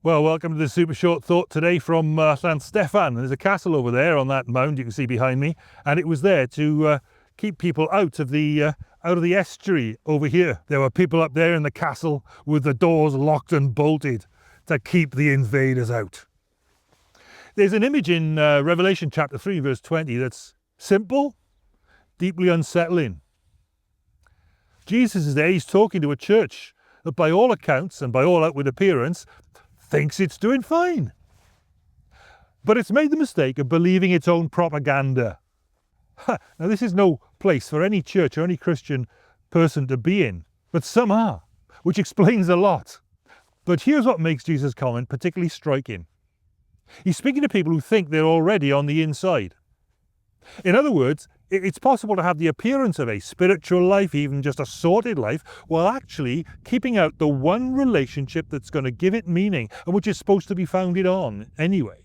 Well, welcome to the super short thought today from Llansteffan. There's a castle over there on that mound you can see behind me, and it was there to keep people out of the estuary over here. There were people up there in the castle with the doors locked and bolted to keep the invaders out. There's an image in Revelation chapter 3 verse 20 that's simple, deeply unsettling. Jesus is there, he's talking to a church that by all accounts and by all outward appearance thinks it's doing fine. But it's made the mistake of believing its own propaganda. Now this is no place for any church or any Christian person to be in, but some are, which explains a lot. But here's what makes Jesus' comment particularly striking. He's speaking to people who think they're already on the inside. In other words, it's possible to have the appearance of a spiritual life, even just a sorted life, while actually keeping out the one relationship that's going to give it meaning and which is supposed to be founded on anyway.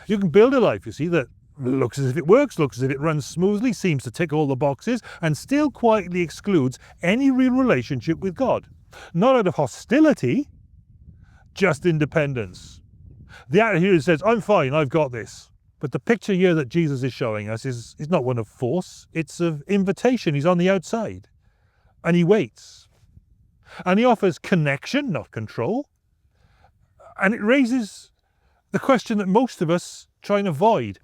You can build a life, you see, that looks as if it works, looks as if it runs smoothly, seems to tick all the boxes, and still quietly excludes any real relationship with God. Not out of hostility, just independence. The attitude says, I'm fine, I've got this. But the picture here that Jesus is showing us is not one of force, it's of invitation. He's on the outside and he waits. And he offers connection, not control. And it raises the question that most of us try and avoid.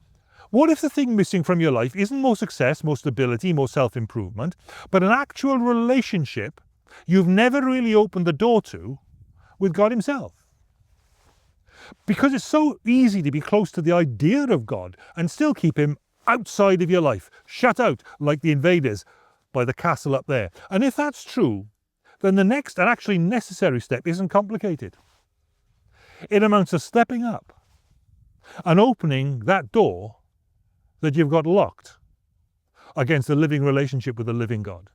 What if the thing missing from your life isn't more success, more stability, more self-improvement, but an actual relationship you've never really opened the door to with God himself? Because it's so easy to be close to the idea of God and still keep him outside of your life, shut out like the invaders by the castle up there. And if that's true, then the next and actually necessary step isn't complicated. It amounts to stepping up and opening that door that you've got locked against a living relationship with a living God.